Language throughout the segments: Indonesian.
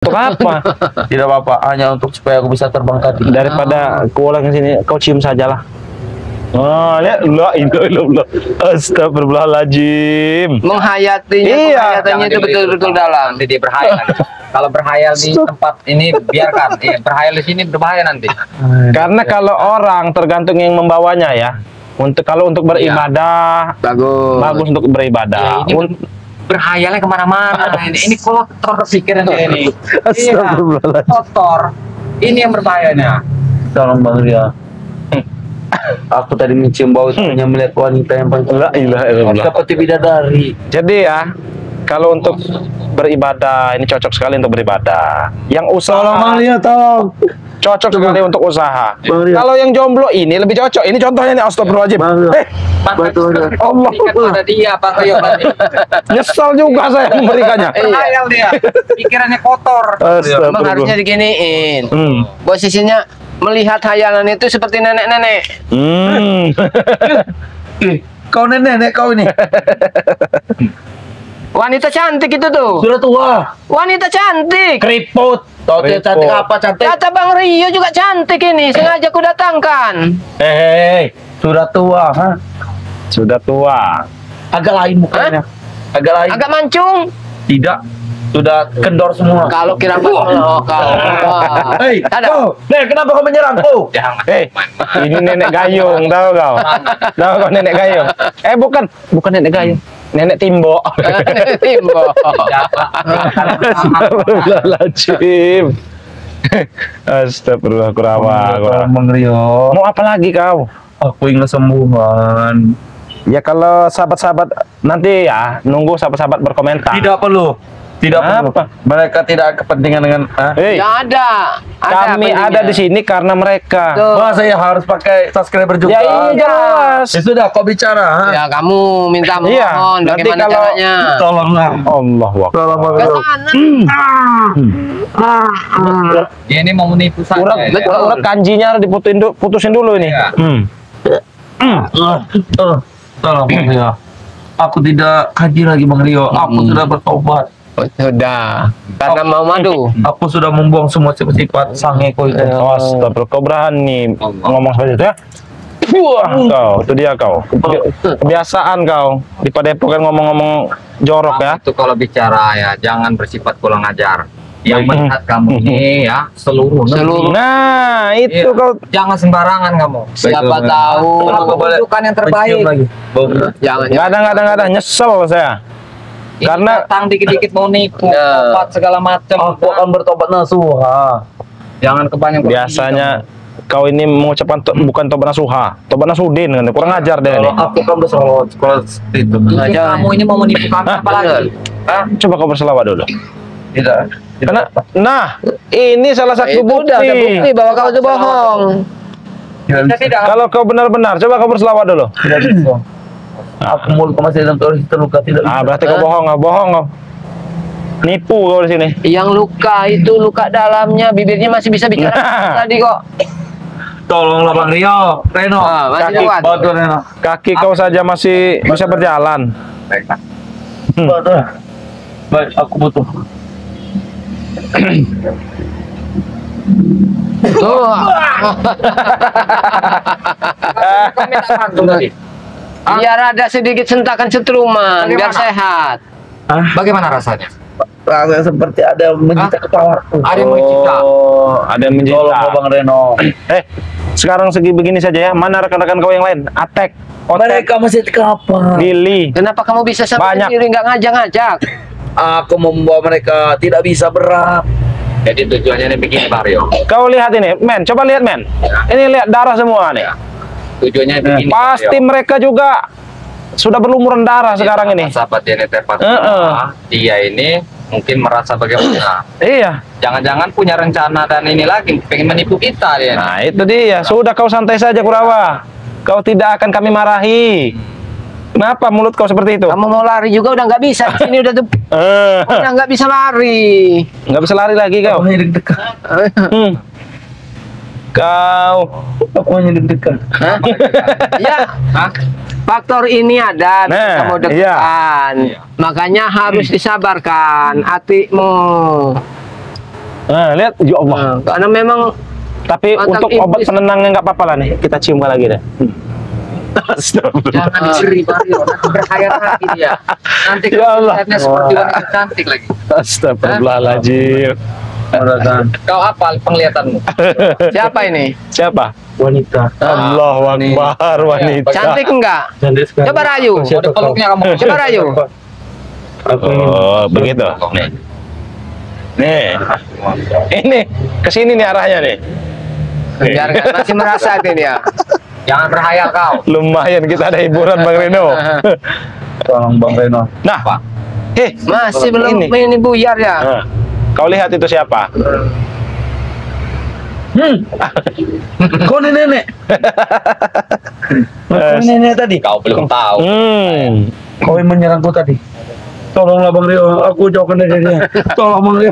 Untuk apa? Tidak apa-apa, hanya untuk supaya aku bisa terbang tadi. Daripada kau ulang ke sini, kau cium sajalah. Oh, lihat, la. Astagfirullahaladzim. Menghayatinya, Iya. penghayatan itu betul-betul dalam. Nanti dia berhayal. Kalau berhayal di tempat ini biarkan. Berhayal di sini berbahaya nanti. Karena kalau orang tergantung yang membawanya ya. Kalau untuk beribadah, bagus untuk beribadah. Ya, ini berhayalnya kemana-mana. Ini kotor pikiran dia ini. Astagfirullahaladzim. Kotor. Ini yang berbahayanya. Tolong Bang Ria. Aku tadi mencium bau hanya melihat wanita yang paling La ilaha illallah. seperti bidadari. Jadi ya, kalau untuk beribadah ini cocok sekali untuk beribadah. Yang usaha Tolong Bang Ria, tolong. cocok sekali untuk usaha. Bang Ria. Kalau yang jomblo ini lebih cocok. Ini contohnya nih, astagfirullahaladzim. Bang Ria. Allah. Pada dia Bang Rio tadi. Nyesal juga saya memberikannya. Berhayal dia. Pikirannya kotor. Memang Astagfirullah. harusnya diginiin. Hmm. Posisinya melihat hayalan itu seperti nenek-nenek. Kau nenek kau ini. Wanita cantik itu tuh. Sudah tua. Wanita cantik. Keriput. Tahu dia cantik apa cantik? Kata Bang Rio juga cantik ini. Sengaja ku datangkan. Hei, sudah tua, ha? Sudah tua. Agak lain mukanya. Agak lain. Agak mancung. Tidak. Sudah kendor semua. Kalau kira kalau Hei, kau. Kenapa kau menyerang kau? Jangan. Ini nenek gayung, tahu kau? Tahu kau nenek gayung? Bukan nenek gayung. Nenek Timbo. Timbo. Astagfirullahaladzim. Astagfirullah, kurawa. Bang Rio. Mau apa lagi kau? Aku ingin kesembuhan. Ya kalau sahabat-sahabat nanti ya nunggu sahabat-sahabat berkomentar. Tidak perlu. Tidak perlu. Apa? Mereka tidak kepentingan dengan. Hei, Ya ada. kami ada di sini karena mereka. Tuh. Wah, saya harus pakai subscriber juga. Ya iya jelas. Ya sudah, kau bicara. Ha? Ya kamu minta Iya, mohon nanti bagaimana kalau- caranya? Tolonglah. Allah Tolong Bang Ke Rio. sana. Dia ini mau menipu saja. Urat kanjinya harus putusin dulu ini. Iya. Tolong Bang Rio. Aku tidak kaji lagi Bang Rio. Aku sudah bertobat. Oh, sudah. Karena mau madu. Aku sudah membuang semua sifat sangeko itu. Astagfirullah, kau berani ngomong seperti itu ya? Wah, kau, itu dia kau. Kebiasaan kau di Padepokan ngomong-ngomong jorok ya. Itu kalau bicara ya jangan bersifat kurang ajar. Yang melihat kamu ini ya seluruh. Nah, itu Iya. kau Jangan sembarangan kamu. Siapa tahu. Tunjukkan yang terbaik. Jangan. nggak ada nyesel saya. Ini Karena- datang dikit-dikit mau nipu, Nah. tobat segala macam. Aku akan bertobat nasuha. Jangan kebanyakan. biasanya kau ini mengucapkan bukan tobat nasuha, tobat nasudin kan. Kurang ajar deh ini. Kalau aku kan bersolawat kalau seperti itu. Kamu ini mau menipu kami apa lagi? Coba kau berselawat dulu. Tidak. Karena, nah, ini salah satu Itu udah ada bukti. bukti bahwa kau itu bohong. Tidak. Kalau kau benar-benar, coba kau berselawat dulu. Tidak bisa. Aku mulut masih dalam terluka tidak. Ah, berarti kau bohong kau. Nipu kau di sini. Yang luka itu luka dalamnya, bibirnya masih bisa bicara tadi kok. Tolonglah Bang Rio, Reno. Masih kuat. Bantu Reno. Kaki kau saja masih bisa berjalan. Baiklah. Bantu. Baik, aku butuh. Tuh. Kami minta bantu tadi. Biar ada sedikit sentakan setruman, biar Bagaimana? sehat. Bagaimana rasanya? Rasanya seperti ada yang menjita kepalaku. Ada yang mencita. Oh, ada yang Tolong menjita. Bang Reno. Sekarang segi begini saja ya. Mana rekan-rekan kau yang lain? Atek, Otek, Mereka masih kapal. Billy. Kenapa kamu bisa sampai Banyak. sendiri nggak ngajak-ngajak? Aku membawa mereka tidak bisa berat. Jadi tujuannya ini begini Bang Rio. Kau lihat ini, men. Coba lihat, men. Ini lihat darah semua nih. Tujuannya begini. Pasti mereka juga sudah berlumuran darah sekarang ini. Sahabat dia tepat. Heeh. Dia ini mungkin merasa bagaimana. Iya. Jangan-jangan punya rencana dan ini lagi pengen menipu kita dia. Nah, itu dia. Sudah kau santai saja, Kurawa. Kau tidak akan kami marahi. Kenapa mulut kau seperti itu? Kamu mau lari juga udah nggak bisa. Di sini udah udah nggak bisa lari. Nggak bisa lari lagi kau. Aku hanya deg-degan. Kau. Aku hanya deg-degan. Hah? Ya, Hah? faktor ini ada. Nah, Kamu depan. iya. Makanya harus disabarkan hatimu. Nah, lihat, ya Allah. Nah, karena memang Tapi Mantap, untuk obat iblis. penenangnya nggak apa-apa lah nih. Kita cium lagi deh. Astagfirullah. Jangan diberi Mario, nanti berkhayal lagi dia. Nanti Ya Allah. kelihatannya seperti wanita cantik lagi. Astagfirullahaladzim. Kau apa penglihatanmu? siapa ini? Siapa? Wanita. Allahu Akbar, wanita. Cantik enggak? Cantik sekali. Coba rayu. Mau dipeluknya kamu. Coba rayu. Aku ingin Oh, begitu. Nih. Nih. Ini kesini nih arahnya nih. Biar nggak- masih merasa itu dia. Jangan berhayal kau. Lumayan kita ada hiburan Bang Reno. tolong Bang Reno. Nah, Apa? Masih belum ini buyar ya. Nah, kau lihat itu siapa? Kau ini nenek. Kau ini nenek tadi. Kau belum tahu. Kau yang menyerangku tadi. Tolonglah Bang Rio, aku jauhkan dari dia. Tolong Bang Rio.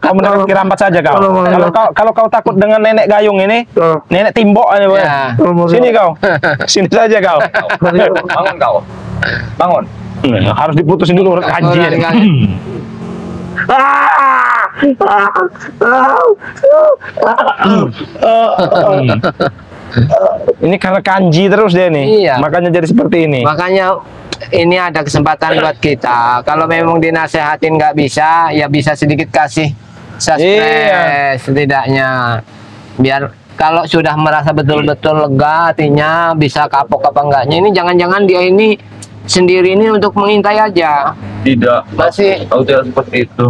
Kau menurut kirampat saja kau. Kalau kau takut dengan nenek gayung ini, nenek timbok aja. Boy. Ya. Sini kau. Sini saja kau. Bangun kau. Bangun. Harus diputusin dulu kanji. Ini karena kanji terus dia nih. Iya. Makanya jadi seperti ini. Makanya ini ada kesempatan buat kita. Kalau memang dinasehatin nggak bisa, ya bisa sedikit kasih subscribe Iya. setidaknya. Biar kalau sudah merasa betul-betul lega hatinya, bisa kapok apa enggaknya. Ini jangan-jangan dia ini sendiri ini untuk mengintai aja. Tidak. Masih Aku tidak seperti itu.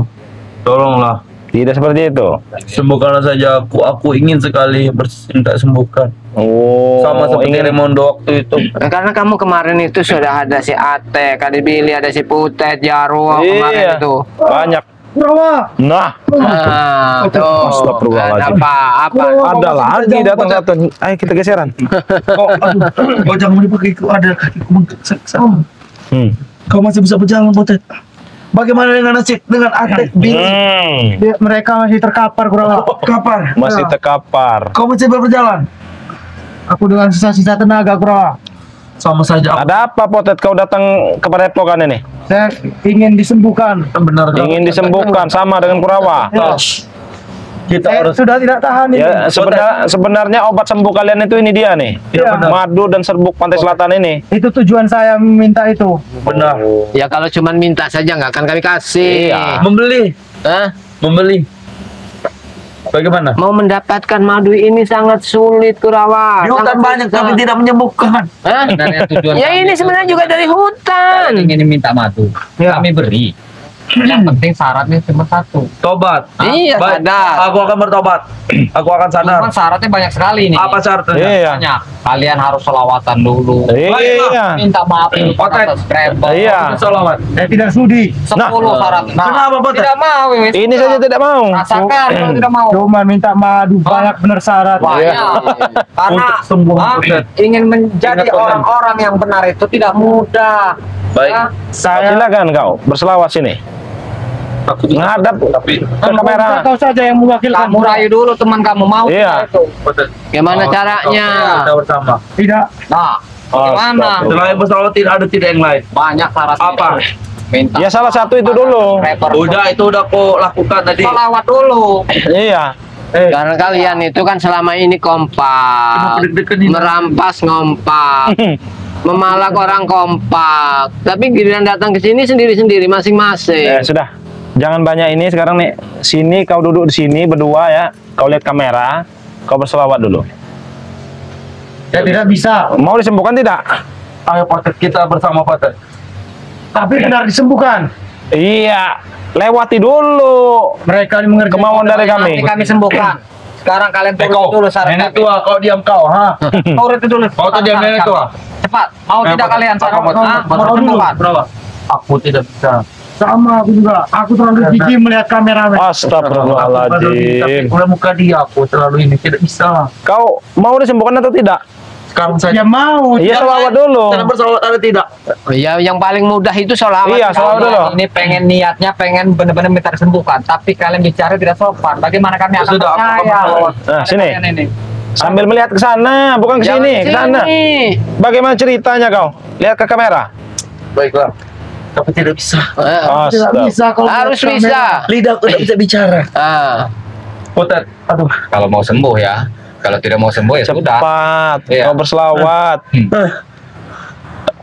Tolonglah. Tidak seperti itu. Sembuhkanlah saja aku. Aku ingin sekali minta sembuhkan. Oh, Sama seperti ingin Raimondo waktu itu. karena kamu kemarin itu sudah ada si Atek, ada Billy, ada si Putet, Jarwo kemarin Iya. itu. Banyak. Nah, Nah, tuh. Astagfirullahaladzim. Apa? ada lagi datang satu. Ayo kita geseran. Kau jangan dipakai. Ada kakiku mengkesek sama. Kau masih bisa berjalan, Potet. Bagaimana dengan nasib dengan Atek, Billy? Mereka masih terkapar kurang. Kapar. Masih terkapar. Kau masih berjalan. Aku dengan sisa-sisa tenaga kurang. Sama saja. Ada apa Potet kau datang ke Padepokan ini? Saya ingin disembuhkan. Benar. Ingin disembuhkan sama dengan Kurawa. Kita harus. Sudah tidak tahan Ya, sebenarnya obat sembuh kalian itu ini dia nih. Iya, benar. Madu dan serbuk Pantai Selatan ini. Itu tujuan saya minta itu. Benar. Ya kalau cuma minta saja nggak akan kami kasih. Iya. Membeli. Hah? Membeli. Bagaimana? Mau mendapatkan madu ini sangat sulit Kurawa. Di hutan Sangat banyak susah. tapi tidak menyembuhkan. Hah? Sebenarnya tujuan Ya kami ini itu sebenarnya juga dari hutan. ingin minta madu. Ya. Kami beri. Yang penting syaratnya cuma satu. Tobat. Iya, Baik, sadar. Aku akan bertobat. Aku akan sadar. Cuma syaratnya banyak sekali nih. Apa syaratnya? Iya. Banyak. Kalian harus selawatan dulu. Iya. Minta maaf dulu Potet. pada subscriber. Iya. Salawat. Saya tidak sudi. 10 syarat. Nah, Kenapa, Potet? tidak mau. wis. Ini saja tidak mau. Rasakan kalau tidak mau. Cuma minta madu banyak benar syarat. Banyak. Karena Untuk sembuh, ah, Potet. ingin menjadi Ingat, Potet. orang-orang yang benar itu tidak mudah. Baik. Ya. Silakan kau berselawat sini. Aku juga Ngadap tapi ke kamera. Kau saja yang mewakilkan. Kamu rayu dulu teman kamu mau Iya. tidak itu. Potet. Gimana caranya? Kita bersama. Tidak. Nah, bagaimana? Selain bersalawat tidak ada tidak yang lain. Banyak syaratnya. Apa? Minta. Ya salah satu itu dulu. Udah itu udah aku lakukan tadi. Salawat dulu. Iya. Karena kalian itu kan selama ini kompak, Kenapa deg-degan ini? merampas kompak, memalak orang kompak. Tapi giliran datang ke sini sendiri-sendiri masing-masing. Sudah. Jangan banyak ini sekarang nih. Sini kau duduk di sini berdua ya. Kau lihat kamera. Kau berselawat dulu. Ya tidak bisa. Mau disembuhkan tidak? Ayo Potet, kita bersama Potet. Tapi benar disembuhkan. Iya. Lewati dulu Mereka ini mengerti kemauan dari kami. Nanti kami sembuhkan. Sekarang kalian turut dulu syarat Nenek kami. tua, kau diam kau, ha? Turut dulu. Kau tuh diam nenek tua. Cepat. Mau tidak kalian syarat? Berapa? Sembuhkan. Berapa? Aku tidak bisa. Sama aku juga. Aku terlalu gigi melihat kameramen. Astagfirullahaladzim. Udah muka dia, aku terlalu ini tidak bisa. Kau mau disembuhkan atau tidak? Sekarang saja. Ya mau. Iya, selawat dulu. Cara bersalawat ada tidak? Ya yang paling mudah itu sholawat. Iya, sholawat dulu. Ini pengen niatnya pengen benar-benar minta disembuhkan, tapi kalian bicara tidak sopan. Bagaimana kami akan Sudah, aku akan percaya? bersalawat. Nah, Pada sini. kalian ini. Sambil melihat ke sana, bukan ke sini, ke sana. Sini. Bagaimana ceritanya kau? Lihat ke kamera. Baiklah. Tapi tidak bisa. Ah, Tidak Astaga. bisa kalau Harus melihat bisa. kamera. Lidahku tidak bisa bicara. ah. Potet. Aduh. Kalau mau sembuh ya. Kalau tidak mau sembuh ya sudah. Cepat, Iya. kau berselawat.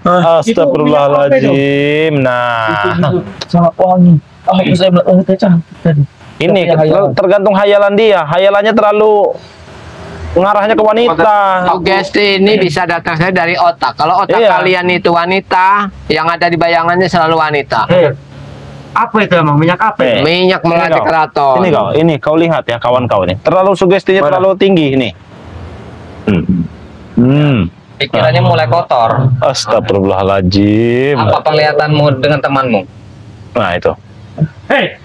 Astagfirullahaladzim. Nah, Sangat wangi. Aku saya bilang, oh, itu cantik tadi. ini Tapi hayalan. tergantung hayalan dia. Hayalannya terlalu ngarahnya ke wanita. Sugesti ini bisa datang saya dari otak. Kalau otak Iya. kalian itu wanita, yang ada di bayangannya selalu wanita. Apa itu emang? Minyak apa? Eh, Minyak melati kau. keraton. Ini kau lihat ya kawan kau ini. Terlalu sugestinya Mana? terlalu tinggi ini. Pikirannya mulai kotor. Astagfirullahaladzim. Apa penglihatanmu dengan temanmu? Nah itu. Hei,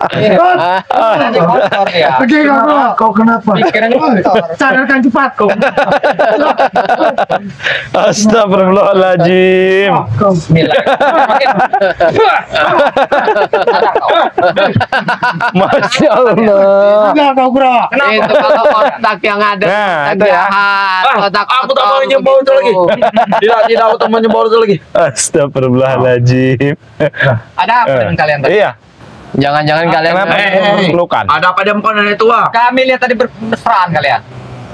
Pikirannya kotor ya. kau kenapa? Pikirannya kotor. Sadarkan cepat kau. Astagfirullahaladzim. Bismillah. Masya Allah. Enggak kau bro. Itu kalau otak yang ada Nah, otak itu ya. jahat, otak aku tak kotor mau nyembau itu lagi. begitu. Tidak, aku tak mau nyembau itu lagi. Astagfirullahaladzim. Ada apa dengan kalian tadi? Iya. Jangan-jangan kalian Kenapa Eh, berpelukan? Ada apa dia bukan nenek tua? Kami lihat tadi bermesraan kalian.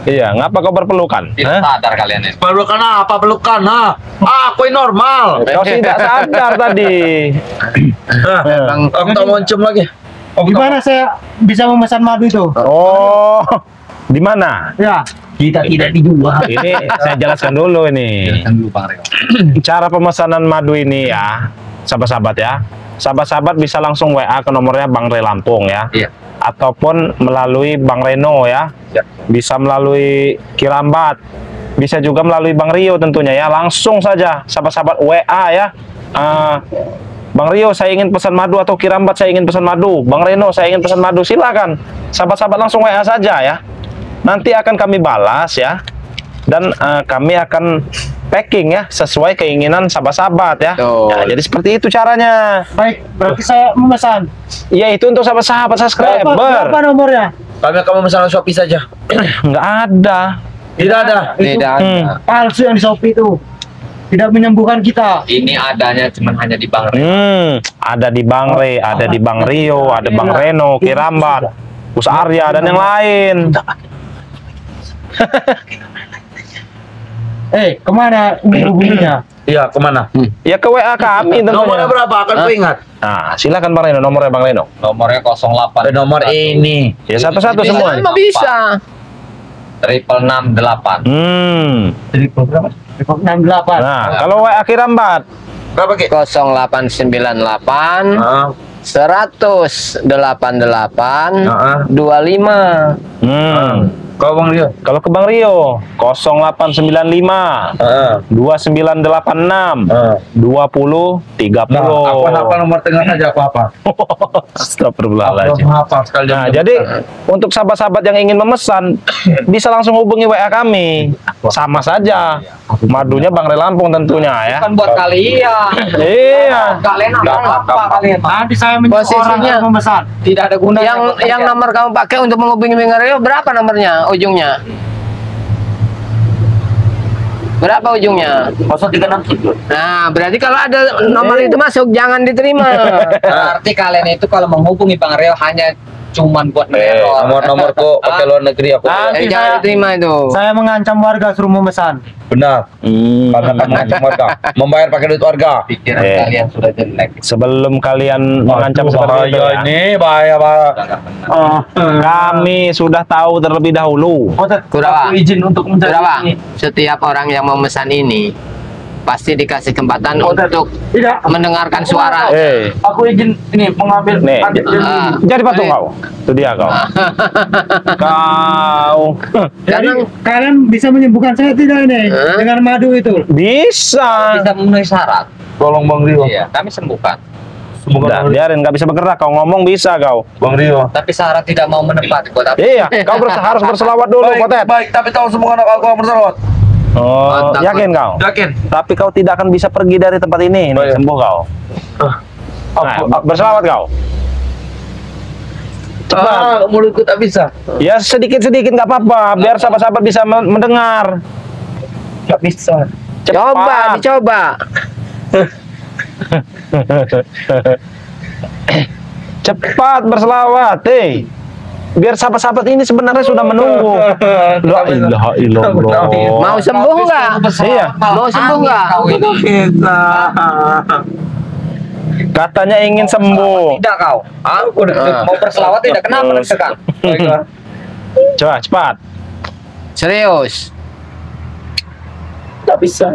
Iya, ngapa kau berpelukan? Tidak Hah? sadar kalian ini. Pelukan apa pelukan? Ha? Aku ini normal. Kau tidak sadar tadi. Aku tak mau cium lagi. Gimana saya bisa memesan madu itu? Oh, di mana? Ya, Kita tidak dijual. Ini saya jelaskan dulu ini. Kan dulu Bang Reo. Cara pemesanan madu ini ya, sahabat-sahabat ya. Sahabat-sahabat bisa langsung WA ke nomornya Bang Re Lampung ya. Iya. Ataupun melalui Bang Reno ya. Ya. Bisa melalui Kirambat. Bisa juga melalui Bang Rio tentunya ya. Langsung saja sahabat-sahabat WA ya. Bang Rio saya ingin pesan madu, atau Kirambat saya ingin pesan madu. Bang Reno saya ingin pesan madu. Silakan. Sahabat-sahabat langsung WA saja ya. Nanti akan kami balas ya. Dan kami akan packing ya sesuai keinginan sahabat-sahabat ya. Tuh. Ya, jadi seperti itu caranya. baik. Berarti saya memesan. Ya itu untuk sahabat-sahabat subscriber. Berapa nomornya? Kami akan memesan Shopee saja. Nggak ada. Tidak ada. Tidak ada. Palsu yang di Shopee itu. Tidak menyembuhkan kita. Ini adanya cuma hanya di Bang Reo. Ada di Bang Re, ada di Bang Rio, ada Bang Reno, Kirambat, Gus Arya dan yang lain. Kemana hubunginya? Iya, kemana? Ya ke WA kami Nomornya tentunya. berapa? Akan ku ingat. Nah, silakan Bang Reno, nomornya Bang Reno. Nomornya 08. Nomor ini. Ya satu-satu Bisa. semua. Emang bisa. 668. Jadi berapa? 68. Nah, kalau WA Kirambat, Berapa, Ki? 0898 Ah, 188 25. Kau Bang Rio. Kalau ke Bang Rio 0895 2986 20 30. Nah, aku hafal nomor tengah saja, aku hafal. Astagfirullahaladzim. Aku hafal sekali. Nah, jadi untuk sahabat-sahabat yang ingin memesan bisa langsung hubungi WA kami. Sama saja. Madunya Bang Re Lampung tentunya ya. Bukan buat kalian. Iya. Kalian apa kalian? Nanti saya menyuruh orang Posisinya- yang memesan. Tidak ada gunanya. Yang nomor kamu pakai untuk menghubungi Bang Reo berapa nomornya ujungnya? Berapa ujungnya? 0367. Nah, berarti kalau ada nomor itu masuk jangan diterima. Berarti kalian itu kalau menghubungi Bang Reo hanya cuman buat neror. Nomor-nomorku pakai luar negeri aku. Jangan diterima itu. Saya mengancam warga suruh memesan. Benar. Karena kamu mengancam warga. Membayar pakai duit warga. Pikiran Eh. kalian sudah jelek. Sebelum kalian mengancam seperti itu ya, ini bahaya, Pak. Sudah nggak benar. kami sudah tahu terlebih dahulu. Kurawa, Aku izin untuk mencari Kurawa, ini. setiap orang yang mau memesan ini pasti dikasih kesempatan untuk Tidak. mendengarkan suara. Aku izin ini mengambil Nih, ambil dari Ah. ini. jadi patung kau. Itu dia kau. Kau Jadi kalian bisa menyembuhkan saya tidak ini dengan madu itu? bisa. Bisa memenuhi syarat. Tolong Bang Rio. Iya, kami sembuhkan. Udah, biarin nggak bisa bergerak. Kau ngomong bisa kau. Bang Rio. Tapi syarat tidak mau menepati buat apa? Iya, kau harus berselawat dulu, Kotet. Baik, tapi tahu semua anak aku bersalawat. Oh, Mantap. yakin kau? Yakin? Tapi kau tidak akan bisa pergi dari tempat ini. Baik. Sembuh kau. Nah, berselawat kau. Cepat. Mulutku tak bisa. Ya sedikit-sedikit nggak apa-apa, biar sahabat-sahabat bisa mendengar. Tak bisa. Coba, dicoba. Cepat berselawat, biar sahabat-sahabat ini sebenarnya sudah menunggu. La ilaha illallah. Mau sembuh nggak? Iya. Mau sembuh nggak? Kita. Katanya ingin sembuh. Tidak kau. Mau berselawat tidak? Kenapa deg-degan? Coba cepat. Serius. Tidak bisa.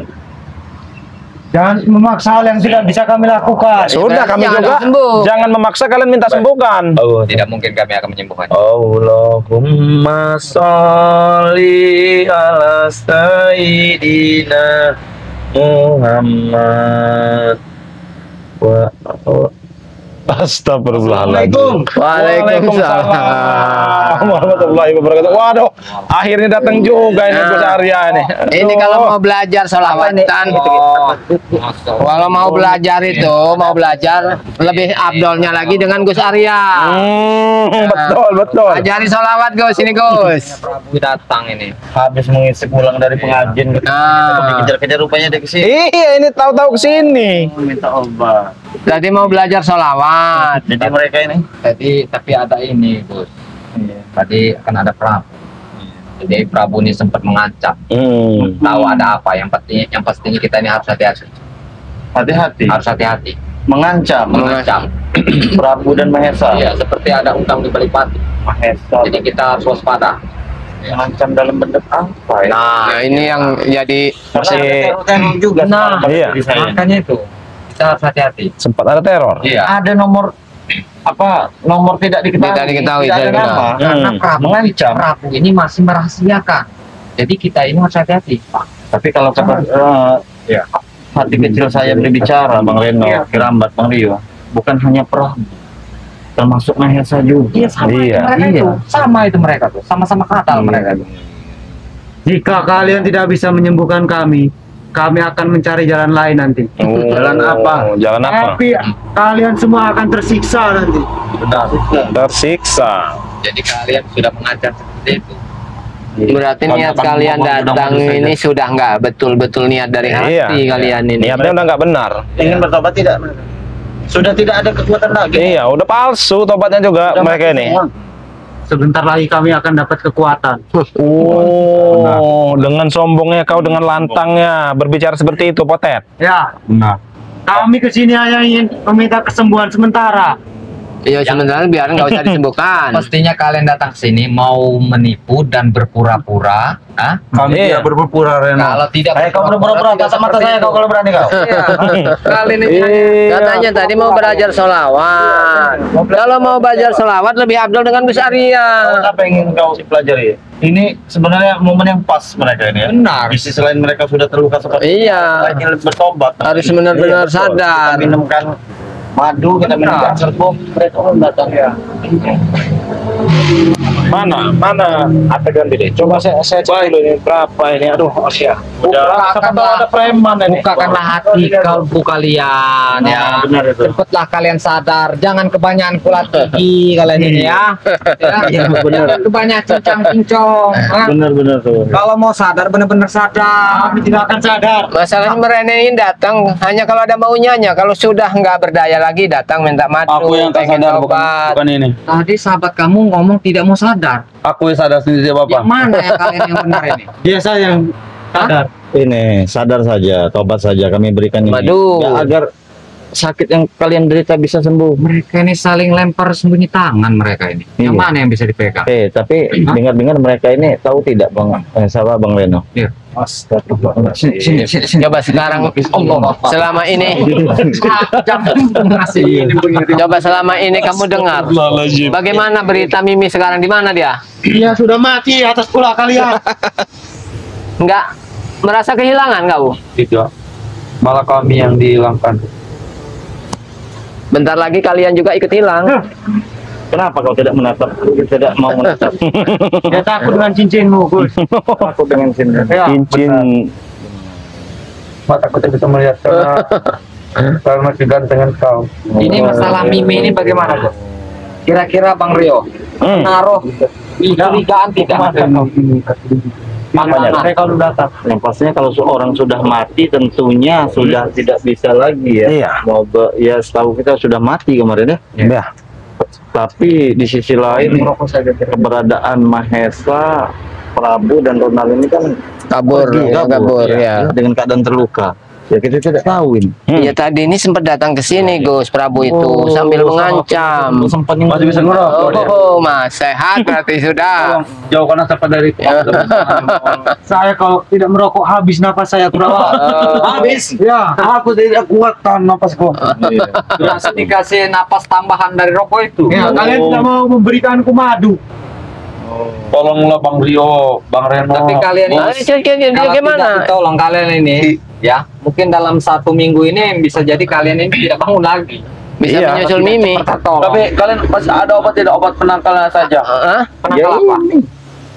Jangan memaksa hal yang tidak bisa kami lakukan. Sudah kami Jangan juga. sembuh. Jangan memaksa kalian minta sembuhkan. Tidak mungkin kami akan menyembuhkan. Allahumma sholli ala sayyidina Muhammad wa Astagfirullahaladzim. Waalaikumsalam. Warahmatullahi wabarakatuh. Waduh, akhirnya datang juga ini Gus Arya nih. Ini kalau mau belajar sholawatan, kalau mau belajar itu, mau belajar lebih abdolnya lagi dengan Gus Arya. Betul, betul. Ajari sholawat Gus, ini Gus. Prabu datang ini. habis mengisi pulang dari pengajian dikejar-kejar rupanya dia kesini Iya, ini tahu-tahu kesini. minta obat. Tadi mau belajar sholawat. Jadi mereka ini Tapi ada ini, Gus. Tadi akan ada Prabu. Jadi Prabu ini sempat mengancam. Tahu ada apa? Yang pastinya kita ini harus hati-hati. hati-hati, Harus hati-hati. mengancam Prabu dan Mahesa. Iya, seperti ada utang di balik batu. Mahesa Jadi kita harus waspada. mengancam dalam bentuk apa ya? Nah, ini yang jadi Masih Teror juga Nah, sama iya. diri saya. Makanya itu kita harus hati-hati. sempat ada teror. Iya. Ada nomor nomor tidak diketahui. Tidak diketahui, Tidak ada tidak nama. benar. Karena Prabu ini masih merahasiakan. Jadi kita ini harus hati-hati. Tapi kalau kata Iya. hati kecil saya berbicara, Bang Reno, Kirambat, Bang Rio, bukan hanya Prabu, termasuk Mahesa juga. Iya, sama Iya. itu mereka itu. Sama itu mereka tuh. Sama-sama fatal mereka itu. Jika kalian tidak bisa menyembuhkan kami akan mencari jalan lain nanti. Jalan apa? Jalan apa? Tapi kalian semua akan tersiksa nanti. Benar. Tersiksa. Jadi kalian sudah mengajar seperti itu. berarti niat kalian datang ini sudah nggak betul-betul niat dari Iya. hati kalian ini. Niatnya udah nggak benar. Ingin bertobat tidak? Sudah tidak ada kekuatan lagi. Iya, udah palsu tobatnya juga Sudah mereka mati ini. semua. Sebentar lagi kami akan dapat kekuatan. Oh, dengan sombongnya kau, dengan lantangnya berbicara seperti itu, Potet. Ya, Benar. kami kesini hanya ingin meminta kesembuhan sementara. Iya, sebenarnya biar nggak usah disembuhkan. Pastinya kalian datang sini mau menipu dan berpura-pura. Hah? Kami Iya. tidak berpura Reno. Kalau tidak Kau berpura-pura tidak tatap mata seperti saya itu. kau kalau berani kau. Kalian ini Katanya tadi mau belajar sholawat. Kalau mau belajar sholawat lebih abdul dengan Gus Arya. Apa yang ingin kau pelajari? Ini sebenarnya momen yang pas mereka ini ya. Benar. Di sisi lain mereka sudah terluka seperti Iya. ini, ingin bertobat. Harus benar-benar Iya, betul. sadar. Kita minumkan madu, kita minumkan serbuk, mereka pun datang ya. Mana ada ganti deh. Coba saya cek dulu ini berapa ini. Aduh, Asia. Udah, siapa tahu ada preman ini. bukakanlah hati kalbu kalian ya. Benar itu. Cepatlah kalian sadar, jangan kebanyakan kulat gigi kalian ini ya. Iya, benar. Jangan kebanyakan cincang-cincong. Benar tuh. Kalau mau sadar benar-benar sadar. Kami tidak akan sadar. Masalahnya mereka ini datang hanya kalau ada maunya. Kalau sudah nggak berdaya lagi datang minta madu, Aku yang tak pengen sadar obat. bukan ini. Tadi sahabat kamu ngomong tidak mau sadar. Aku yang sadar sendiri Bapak. Yang mana ya kalian yang benar ini? Dia saya yang sadar. Ini sadar saja, tobat saja kami berikan ini. Waduh. Ya, agar sakit yang kalian derita bisa sembuh. Mereka ini saling lempar sembunyi tangan mereka ini. Yang Iya. mana yang bisa dipegang? Tapi dengar-dengar mereka ini tahu tidak Bang Bang Reno? Iya. Astagfirullah. Sini. Coba sekarang selama ini Masih coba selama ini kamu dengar bagaimana berita Mimi sekarang, di mana dia? Dia sudah mati atas pula kalian. Nggak merasa kehilangan kau? Tidak. Malah kami yang dihilangkan. Bentar lagi kalian juga ikut hilang. Kenapa kau tidak menatap? Tidak mau menatap? Dia takut dengan cincinmu, Gus. Aku dengan sini. Cincin. Mataku tidak bisa melihat karena masih gantengan kau. Ini masalah Mimi ini bagaimana, Bos? Kira-kira Bang Rio naruh kecurigaan tidak? Makanya. mereka lu datang. Yang pastinya kalau seorang sudah mati tentunya sudah tidak bisa lagi ya. Iya. Ya setahu kita sudah mati kemarin ya. Ya. Tapi di sisi lain keberadaan Mahesa, Prabu dan Ronald ini kan Kabur, pergi, kabur ya. dengan keadaan terluka. Ya kita tidak tahu ini. Ya tadi ini sempat datang ke sini Gus Prabu itu sambil mengancam. Sempat Masih bisa ngerokok dia. Oh, Mas, sehat berarti sudah. Jauhkan asap dari Saya kalau tidak merokok habis napas saya Kurawa. habis. Ya, Aku tidak kuat tahan napasku. Langsung dikasih napas tambahan dari rokok itu. ya kalian tidak mau memberikanku madu. Tolonglah Bang Rio, Bang Reno. Tapi kalian Nah, ini dia kalau gimana? tidak ditolong kalian ini, ya mungkin dalam 1 minggu ini bisa jadi kalian ini tidak bangun lagi. Bisa Iya, menyusul Mimi. Tapi kalian masih ada obat tidak obat penangkalan saja? Hah? Penangkal apa?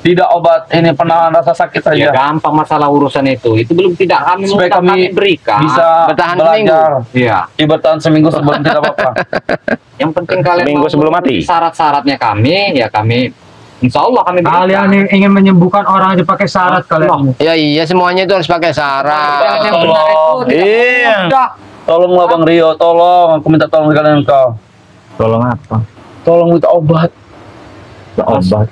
Tidak obat ini penahan rasa sakit saja. Ya gampang masalah urusan itu. Itu belum tidak kami Supaya minta, kami berikan. bisa Bertahan belajar. Iya. Bertahan seminggu sebelum tidak apa-apa. Yang penting kalian Seminggu mau sebelum mati. Syarat-syaratnya kami, ya kami insya Allah kami berikan. Kalian ingin menyembuhkan orang aja pakai syarat kalian. Ya iya semuanya itu harus pakai Jalan syarat. yang benar itu tidak Iya. mudah. Tolonglah Bang Rio, tolong. Aku minta tolong kalian kau. Tolong apa? Tolong minta obat. Obat.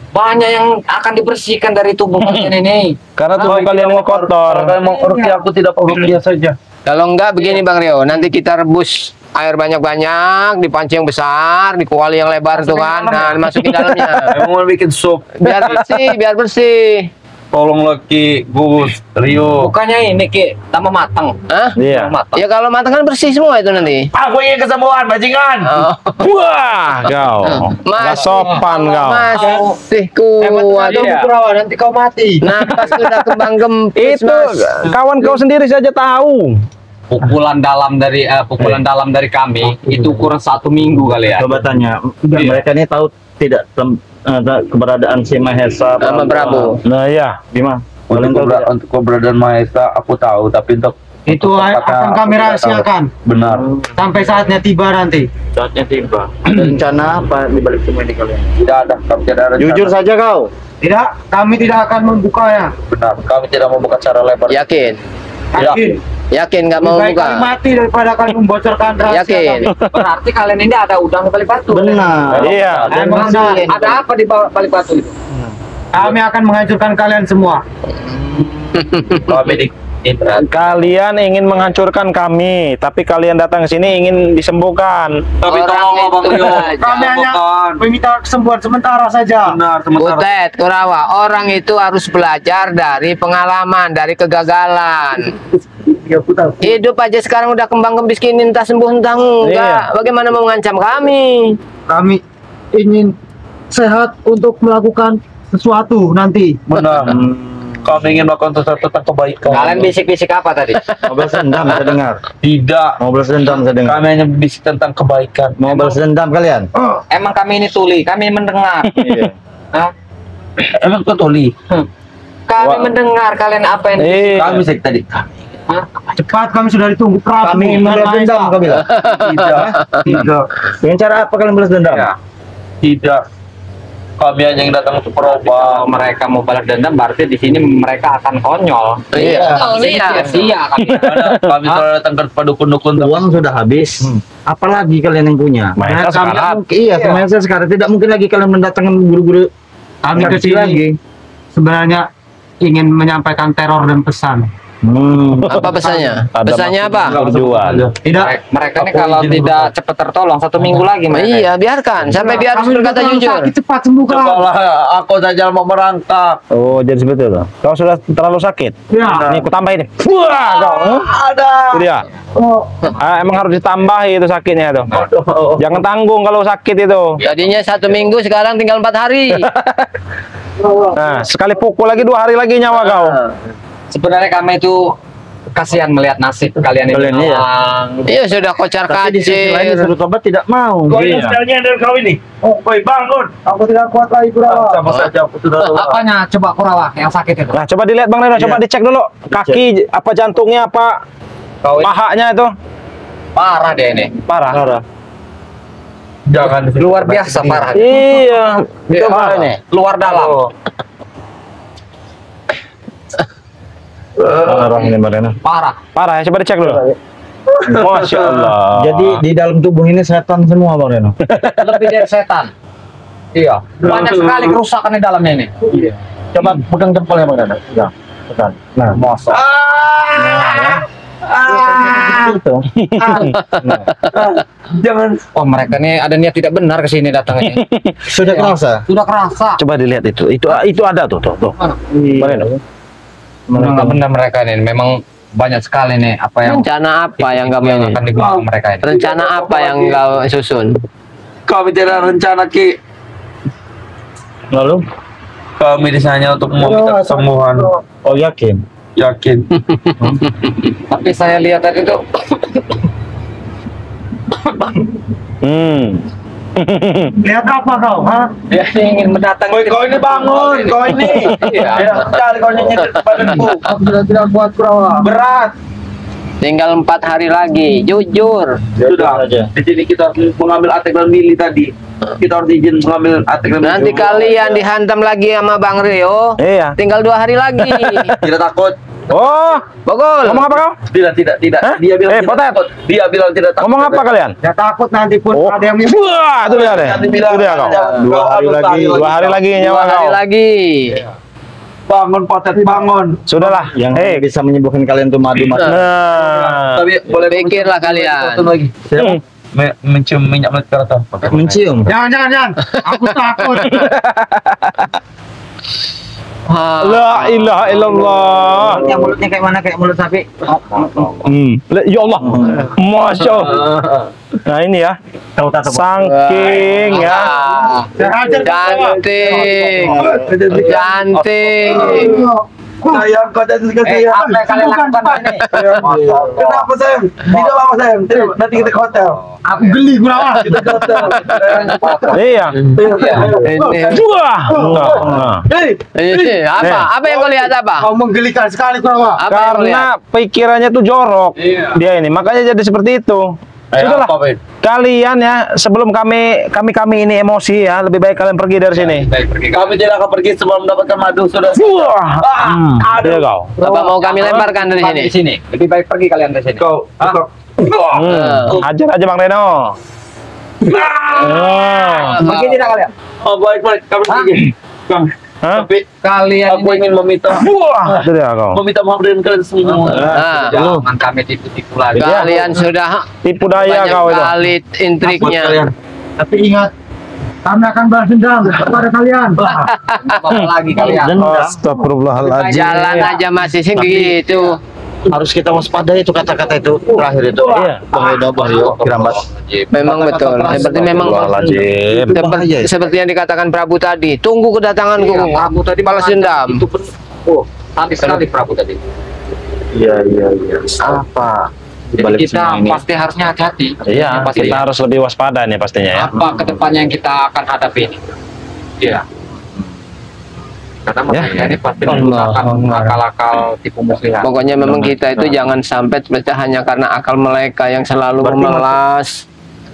Banyak yang akan dibersihkan dari tubuh kalian ini. Karena tubuh kalian mau kotor. Kalau kalian mau rukia, aku tidak mau rukia saja. Kalau enggak begini Bang Rio, nanti kita rebus air banyak-banyak di panci yang besar, di kuali yang lebar tuh kan. Nah, masukin dalamnya. Mau bikin sup. Biar bersih, biar bersih. Tolonglah Ki, Gus, Rio. Bukannya ini Ki, tambah matang. Hah? Iya. Tambah matang. Ya kalau matang kan bersih semua itu nanti. Aku ingin kesembuhan, bajingan. Oh. Wah, kau. Nggak sopan kau. Masih kuat. Kurawa nanti kau mati. Napas sudah kembang kempis, Itu Mas. kawan kau sendiri saja tahu. Pukulan dalam dari kami itu kurang 1 minggu kali ya. Coba tanya, mereka ini tahu tidak keberadaan si Mahesa Sama Prabu. Nah, iya. Gimana? Kalian tahu tidak? Untuk keberadaan Mahesa aku tahu, tapi untuk Itu tempatnya akan kami aku tidak rahasiakan tahu. Benar. sampai saatnya tiba nanti. Saatnya tiba. Ada rencana apa di balik semua ini kalian? Tidak ada, kami tidak ada rencana. Jujur saja kau. Tidak, kami tidak akan membukanya. Benar, kami tidak membuka cara lebar. Yakin? Yakin. Yakin nggak mau Lebih baik kami buka? mati daripada kalian membocorkan rahasia Yakin? kami. Berarti kalian ini ada udang di balik batu. Benar. Iya. Emang Ada apa di balik batu itu? kami akan menghancurkan kalian semua. Kami di Kalian ingin menghancurkan kami, tapi kalian datang ke sini ingin disembuhkan. Tapi Orang tolonglah Bang itu Rio. saja. Kami hanya Bukan. meminta kesembuhan sementara saja. Benar, sementara. Butet, Kurawa, orang itu harus belajar dari pengalaman, dari kegagalan. Hidup aja sekarang udah kembang kempis gini, entah sembuh entah enggak. Iya. Bagaimana mau mengancam kami? Kami ingin sehat untuk melakukan sesuatu nanti. Benar. Kami ingin melakukan sesuatu tentang kebaikan. Kalian bisik-bisik apa tadi? Mau balas dendam saya dengar. Tidak. Mau balas dendam saya dengar. Kami hanya bisik tentang kebaikan. Mau balas dendam kalian? Emang kami ini tuli, kami mendengar. Iya. Hah? Emang kau tuli? Kami mendengar kalian apa yang Kami sakit tadi. Hah? Cepat, kami sudah ditunggu Prabu. Kami ingin balas dendam kau bilang. Tidak. Tidak. Dengan cara apa kalian balas dendam? Ya. Tidak. Kami hanya yang datang untuk Kalau berobat. mereka mau balas dendam, berarti di sini mereka akan konyol. Iya. Di sini sia-sia kami. Kami selalu datang ke dukun-dukun. Uang sudah habis. Apalagi kalian yang punya? Mahesa Kami- sekarat. Iya, Mahesa sekarang. Tidak mungkin lagi kalian mendatangkan guru-guru Kami ke ngaji sini sebenarnya ingin menyampaikan teror dan pesan. Apa pesannya? Ada Pesannya apa? Tujuan. Tidak, Mereka ini kalau tidak cepat tertolong 1 minggu lagi mereka. Iya, biarkan sampai dia harus kami berkata terlalu jujur. sakit, cepat sembuhkan. Sekolah aku saja mau merangkak. Oh, jadi seperti itu. Kau sudah terlalu sakit. Ya. Ini aku tambahin. Wah, kau. Ada. Itu dia. Oh, Emang harus ditambahi itu sakitnya itu. Jangan tanggung kalau sakit itu. Tadinya 1 minggu, sekarang tinggal 4 hari. Nah, sekali pukul lagi 2 hari lagi nyawa kau. Sebenarnya kami itu kasihan melihat nasib kalian ini. Kalian iya. Iya sudah kocar Tapi di sisi lain kacir. disuruh tobat tidak mau. Iya. dari kau ini. Oh, boy, bangun. aku tidak kuat lagi Kurawa. Sama saja aku sudah lelah. Apanya? Coba Kurawa yang sakit itu. Nah, coba dilihat Bang Reno, coba dicek dulu. Kaki apa jantungnya apa Kau ini pahanya itu. parah deh ini. Parah. Parah. Jangan Luar biasa parah. Iya. Iya, Coba ini. Luar dalam. Parah ini Bang Reno. Parah. Parah ya, coba dicek dulu. Masya Allah. Jadi di dalam tubuh ini setan semua Bang Reno. Lebih dari setan. Iya. Banyak sekali kerusakan di dalamnya ini. Iya. Coba pegang jempolnya Bang Reno. Ya, pegang. Nah, Mosok. itu. Jangan. Oh, mereka nih ada niat tidak benar ke sini datangnya. Sudah kerasa? Sudah kerasa. Coba dilihat itu. Itu ada tuh. Mana? Bang Reno. Sudah nggak benar mereka ini. Memang banyak sekali nih apa yang Rencana apa yang kamu ini? akan digunakan mereka ini. Rencana apa yang kau susun? Kami tidak rencana Ki. Lalu? Kami di sana untuk meminta kesembuhan. Oh yakin? Yakin. Tapi saya lihat tadi tuh Lihat apa kau? Hah? dia ingin mendatangi. Kau ini bangun. Kau ini. Iya. Sekali kau nyenyet badanku. Tidak kuat Berat. Tinggal 4 hari lagi, jujur. Sudah. Di sini kita harus mengambil atek dan mili tadi. Kita harus izin mengambil atek dan mili. Nanti kalian dihantam lagi sama Bang Rio. Iya. Tinggal 2 hari lagi. Tidak takut. Oh, Bogol. ngomong apa kau? Tidak. Hah? Dia bilang tidak Potet. takut. Dia bilang tidak takut. Ngomong apa kalian? Ya takut nanti pun Oh. ada yang Wah, itu dia deh. Nanti bilang Itu dia kau. Dua hari lagi. 2 hari lagi nyawa 2 hari kau. lagi. Bangun Potet, bangun. Sudahlah. Yang Hei. bisa menyembuhkan kalian tuh madu mas. Nah. Tapi boleh Pikirlah kalian. satu lagi. Mencium minyak melati atau Mencium. Jangan. Aku takut. La ilaha illallah. Yang mulutnya kayak mana? Kayak mulut sapi. Ya Allah. Masya Allah. Nah ini ya. Saking ya. Cantik. Sayang, kau jadi sayang. Apa yang kalian lakukan ini? Kenapa sayang? Tidak apa sayang. Tidak, nanti kita ke hotel. Aku geli kurang. Kita ke hotel. Iya. Wah. Hei, Apa yang kau lihat apa? Kau menggelikan sekali kurang. Apa yang kau lihat? Karena pikirannya tuh jorok. Dia ini makanya jadi seperti itu. Sudahlah. Kalian ya sebelum kami ini emosi ya, lebih baik kalian pergi dari sini. Baik, pergi. kami tidak akan pergi sebelum mendapatkan madu. Sudah. Wah. Dia kau. Apa mau kami lemparkan dari sini? Di sini. Lebih baik pergi kalian dari sini. Kau. Ajar aja Bang Reno. Pergi tidak kalian? Oh, baik. Kami pergi. Hah? Tapi Kalian aku ingin meminta Wah, itu dia kau. maaf dari kalian semua. Nah, Jangan kami tipu-tipu lagi. kalian sudah Tipu daya banyak kau itu. kali intriknya. Tapi ingat, kami akan balas dendam kepada kalian. Apa lagi kalian? Astagfirullahaladzim. Jalan aja masih segitu. Harus kita waspada itu kata-kata itu terakhir itu. Iya. Bang Rio, Kirambat. Memang betul. Seperti memang Astagfirullahaladzim. seperti yang dikatakan Prabu tadi. Tunggu kedatanganku. Prabu tadi balas dendam. Itu tadi sekali Prabu tadi. Iya. Apa? Di Jadi balik kita semua ini. pasti harusnya hati-hati. Iya, Pasti kita harus lebih waspada nih pastinya ya. apa kedepannya yang kita akan hadapi ini. Iya. Karena mereka ini pasti menggunakan akal-akal tipu muslihat. Pokoknya memang kita itu jangan sampai terpecah hanya karena akal mereka yang selalu Berarti memelas.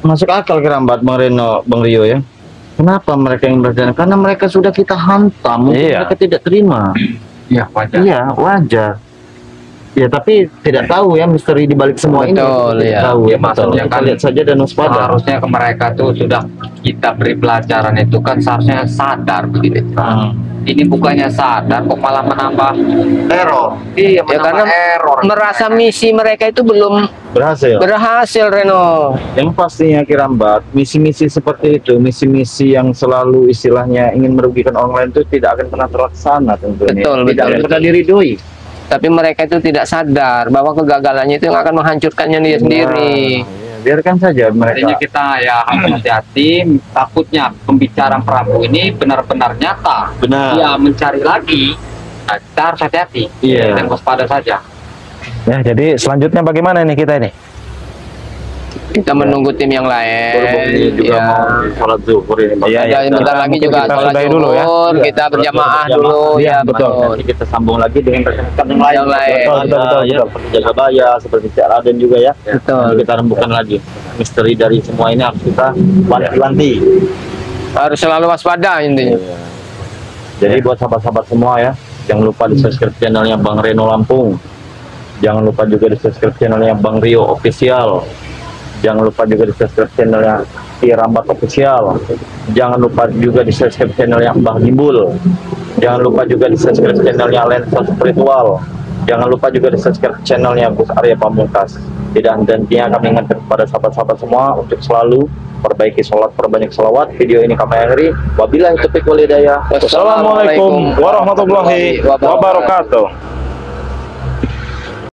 Masuk akal Kirambat, Bang Reno, Bang Rio ya. Kenapa mereka yang berjalan? Karena mereka sudah kita hantam, mungkin Iya. mereka tidak terima. Iya, wajar. Iya, wajar. Ya, tapi tidak tahu ya misteri di balik semua ini. Betul, Tidak ya. tahu. Ya, Betul. maksudnya Kita kan lihat saja dan waspada. Harusnya ke mereka tuh sudah kita beri pelajaran itu kan seharusnya sadar begitu. Ini bukannya sadar kok malah menambah Teror. iya Ya menambah karena error. merasa misi mereka itu belum Berhasil. berhasil, Reno. Yang pastinya Kirambat, misi-misi seperti itu, misi-misi yang selalu istilahnya ingin merugikan orang lain itu tidak akan pernah terlaksana tentunya. Betul, Tidak betul, akan betul. pernah diridhoi. Tapi mereka itu tidak sadar bahwa kegagalannya itu yang akan menghancurkannya dia sendiri. Nah, biarkan saja Artinya mereka. kita ya harus hati-hati. Takutnya pembicaraan Prabu ini benar-benar nyata. Benar. Dia mencari lagi. Nah, kita harus hati-hati. Iya. Dan waspada saja. Ya, jadi selanjutnya bagaimana nih kita ini? Kita menunggu tim yang Berhubung ini lain. juga Ya. mau sholat zuhur ini. Bang. Iya, Ya, bentar lagi mungkin juga kita sholat sudahi dulu ya. zuhur, kita berjamaah dulu, Iya, ya betul. betul. Nanti kita sambung lagi dengan rekan-rekan yang lain. Yang lain. Betul, ya, seperti Jagabaya, seperti Cak Raden juga ya. Betul. Nanti kita rembukan lagi. Misteri dari semua ini harus kita wanti-wanti. Harus selalu waspada intinya. Jadi buat sahabat-sahabat semua ya, Jangan lupa di subscribe channelnya Bang Reno Lampung. Jangan lupa juga di subscribe channelnya Bang Rio Official. Jangan lupa juga di subscribe channelnya Kirambat Official. Jangan lupa juga di subscribe channelnya Mbah Gimbul. Jangan lupa juga di subscribe channelnya Lensa Spiritual. Jangan lupa juga di subscribe channelnya Gus Arya Pamungkas. Tidak henti-hentinya kami ingatkan kepada sahabat-sahabat semua untuk selalu perbaiki sholat, perbanyak selawat. Video ini kami akhiri. Wabillahi taufiq wal hidayah. Wassalamualaikum warahmatullahi wabarakatuh.